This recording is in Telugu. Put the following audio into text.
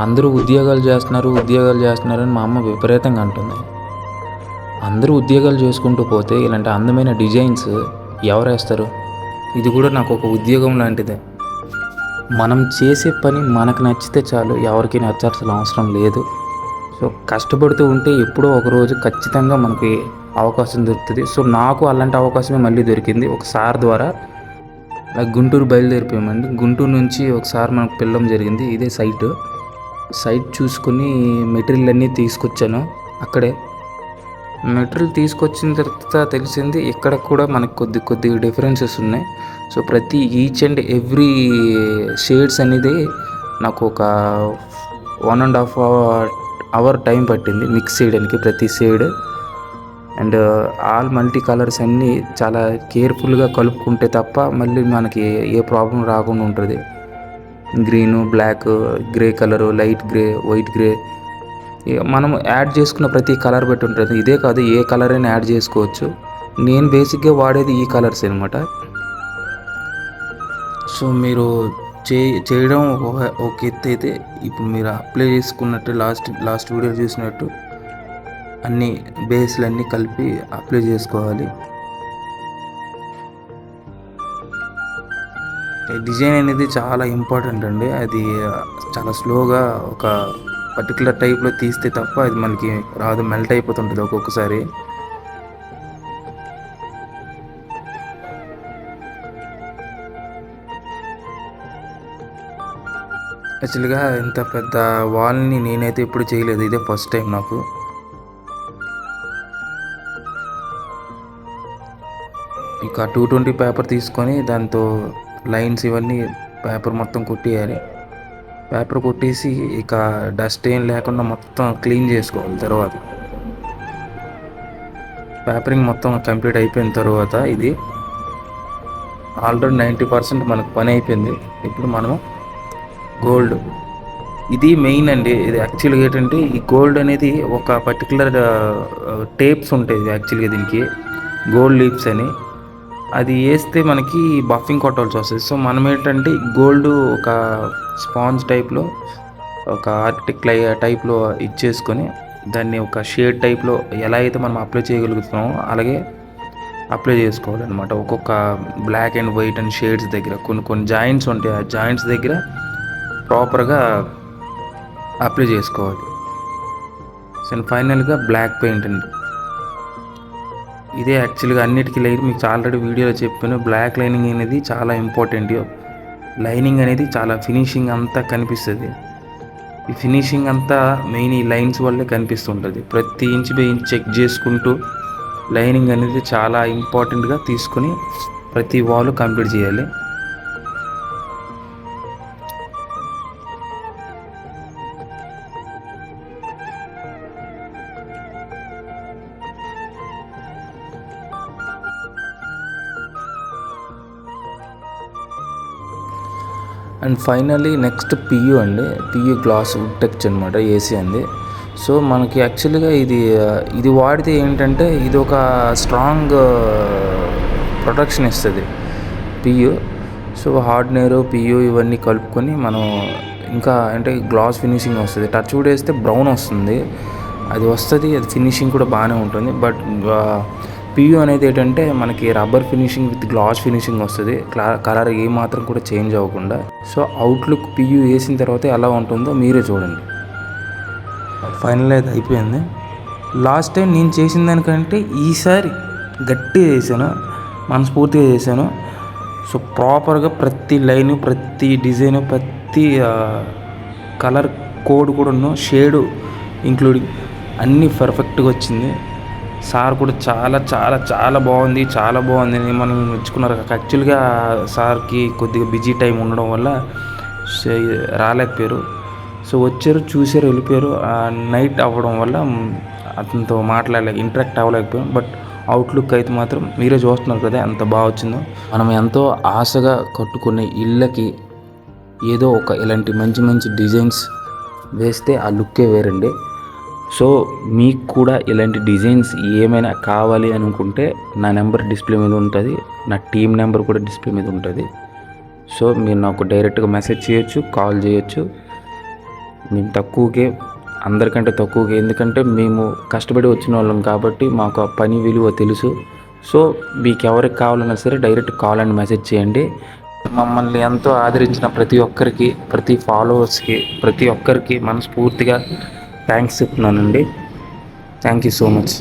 అందరూ ఉద్యోగాలు చేస్తున్నారని మా అమ్మ విపరీతంగా అంటుంది. అందరూ ఉద్యోగాలు చేసుకుంటూ పోతే ఇలాంటి అందమైన డిజైన్స్ ఎవరేస్తారు? ఇది కూడా నాకు ఒక ఉద్యోగం లాంటిదే. మనం చేసే పని మనకు నచ్చితే చాలు, ఎవరికి నచ్చాల్సిన అవసరం లేదు. సో కష్టపడుతూ ఉంటే ఎప్పుడో ఒకరోజు ఖచ్చితంగా మనకి అవకాశం దొరుకుతుంది. సో నాకు అలాంటి అవకాశమే మళ్ళీ దొరికింది ఒక సార్ ద్వారా. గుంటూరు బయలుదేరిపోయామండి. గుంటూరు నుంచి ఒకసారి మనకు పిలవడం జరిగింది. ఇదే సైట్ చూసుకుని మెటీరియల్ అన్నీ తీసుకొచ్చాను. అక్కడే మెటీరియల్ తీసుకొచ్చిన తర్వాత తెలిసింది ఇక్కడ కూడా మనకు కొద్దిగా డిఫరెన్సెస్ ఉన్నాయి. సో ప్రతి ఈచ్ అండ్ ఎవ్రీ షేడ్స్ అనేది నాకు ఒక 1.5 అవర్ టైం పట్టింది మిక్స్ చేయడానికి ప్రతి shade. And all multi colours అన్నీ చాలా కేర్ఫుల్గా కలుపుకుంటే తప్ప మళ్ళీ మనకి ఏ ప్రాబ్లం రాకుండా ఉంటుంది. Green, black, grey colour, light grey, white grey, మనం యాడ్ చేసుకున్న ప్రతి కలర్ బట్టి ఉంటుంది. ఇదే కాదు, ఏ కలర్ అయినా యాడ్ చేసుకోవచ్చు. నేను బేసిక్గా వాడేది ఈ కలర్స్ అనమాట. సో మీరు చేయడం ఒక ఎత్తు అయితే, ఇప్పుడు మీరు అప్లై చేసుకున్నట్టు లాస్ట్ వీడియో చూసినట్టు అన్ని బేస్లు అన్నీ కలిపి అప్లై చేసుకోవాలి. డిజైన్ అనేది చాలా ఇంపార్టెంట్ అండి. అది చాలా స్లోగా ఒక పర్టికులర్ టైప్లో తీస్తే తప్ప అది మనకి రాదు, మెల్ట్ అయిపోతుంటుంది ఒక్కొక్కసారి. యాక్చువల్గా ఇంత పెద్ద వాల్ని నేనైతే ఎప్పుడు చేయలేదు, ఇదే ఫస్ట్ టైం నాకు. ఇక 220 పేపర్ తీసుకొని దాంతో లైన్స్ ఇవన్నీ పేపర్ మొత్తం కొట్టేయాలి. పేపర్ కొట్టేసి ఇక డస్ట్ ఏం లేకుండా మొత్తం క్లీన్ చేసుకోవాలి. తర్వాత పేపరింగ్ మొత్తం కంప్లీట్ అయిపోయిన తర్వాత ఇది ఆల్రెడీ 90% మనకు పని అయిపోయింది. ఇప్పుడు మనము గోల్డ్, ఇది మెయిన్ అండి. ఇది యాక్చువల్గా ఏంటంటే ఈ గోల్డ్ అనేది ఒక పర్టికులర్ టేప్స్ ఉంటాయి యాక్చువల్గా దీనికి, గోల్డ్ లీప్స్ అని. అది వేస్తే మనకి బఫింగ్ కొట్టాల్సి వస్తుంది. సో మనం ఏంటంటే గోల్డ్ ఒక స్పాంజ్ టైప్లో, ఒక ఆర్టిక్ టైప్లో ఇచ్చేసుకొని దాన్ని ఒక షేడ్ టైప్లో ఎలా అయితే మనం అప్లై చేయగలుగుతున్నామో అలాగే అప్లై చేసుకోవాలన్నమాట. ఒక్కొక్క black and white and shades దగ్గర కొన్ని జాయింట్స్ ఉంటాయి. ఆ జాయింట్స్ దగ్గర ప్రాపర్గా అప్లై చేసుకోవాలి. సో ఫైనల్గా బ్లాక్ పెయింట్ అండి. ఇదే యాక్చువల్గా అన్నిటికీ లైన్, మీకు ఆల్రెడీ వీడియోలో చెప్పాను. బ్లాక్ లైనింగ్ అనేది చాలా ఇంపార్టెంట్. లైనింగ్ అనేది చాలా ఫినిషింగ్ అంతా కనిపిస్తుంది. ఈ ఫినిషింగ్ అంతా మెయిన్ ఈ లైన్స్ వల్లే కనిపిస్తుంటుంది. ప్రతి ఇంచ్ బై ఇంచ్ చెక్ చేసుకుంటూ లైనింగ్ అనేది చాలా ఇంపార్టెంట్గా తీసుకొని ప్రతి వాల్ కంప్లీట్ చేయాలి. అండ్ ఫైనల్లీ నెక్స్ట్ పియూ అండి. పియూ గ్లాస్ వుడ్ టచ్ అనమాట, ఏసీ అండి. సో మనకి యాక్చువల్గా ఇది వాడితే ఏంటంటే ఇది ఒక స్ట్రాంగ్ ప్రొటెక్షన్ ఇస్తుంది పియూ. సో హార్డ్నేరు, పియూ ఇవన్నీ కలుపుకొని మనం ఇంకా అంటే గ్లాస్ ఫినిషింగ్ వస్తుంది. టచ్ వుడ్ వేస్తే బ్రౌన్ వస్తుంది, అది వస్తుంది, అది ఫినిషింగ్ కూడా బాగానే ఉంటుంది. బట్ పియూ అనేది ఏంటంటే మనకి rubber finishing with glass finishing వస్తుంది, కలర్ ఏమాత్రం కూడా చేంజ్ అవ్వకుండా. సో అవుట్లుక్ పియూ వేసిన తర్వాత ఎలా ఉంటుందో మీరే చూడండి. ఫైనల్ అయితే అయిపోయింది. లాస్ట్ టైం నేను చేసిన దానికంటే ఈసారి గట్టిగా చేశాను, మనస్ఫూర్తిగా చేశాను. సో ప్రాపర్గా ప్రతి లైను, ప్రతి డిజైను, ప్రతి కలర్ కోడ్ కూడా షేడు ఇంక్లూడింగ్ అన్నీ పర్ఫెక్ట్గా వచ్చింది. సార్ కూడా చాలా చాలా చాలా బాగుంది మనల్ని మెచ్చుకున్నారు. యాక్చువల్గా సార్కి కొద్దిగా బిజీ టైం ఉండడం వల్ల రాలేకపోయారు. సో వచ్చారు, చూసారు, వెళ్ళిపోయారు. నైట్ అవ్వడం వల్ల అతనితో ఇంటరాక్ట్ అవ్వలేకపోయాం. బట్ అవుట్లుక్ అయితే మాత్రం మీరే చూస్తున్నారు కదా ఎంత బాగా వచ్చిందో. మనం ఎంతో ఆశగా కట్టుకునే ఇళ్ళకి ఏదో ఒక ఇలాంటి మంచి మంచి డిజైన్స్ వేస్తే ఆ లుక్కే వేరండి. సో మీకు కూడా ఇలాంటి డిజైన్స్ ఏమైనా కావాలి అనుకుంటే నా నెంబర్ డిస్ప్లే మీద ఉంటుంది, నా టీం నెంబర్ కూడా డిస్ప్లే మీద ఉంటుంది. సో మీరు నాకు డైరెక్ట్గా మెసేజ్ చేయొచ్చు, కాల్ చేయొచ్చు. మేము తక్కువకే, అందరికంటే తక్కువకే, ఎందుకంటే మేము కష్టపడి వచ్చిన వాళ్ళం కాబట్టి మాకు ఆ పని విలువ తెలుసు. సో మీకు ఎవరికి కావాలన్నా సరే డైరెక్ట్ కాల్ అండ్ మెసేజ్ చేయండి. మమ్మల్ని ఎంతో ఆదరించిన ప్రతి ఒక్కరికి, ప్రతి ఫాలోవర్స్కి, ప్రతి ఒక్కరికి మనస్ఫూర్తిగా థ్యాంక్స్ చెప్తున్నానండి. Thank you so much.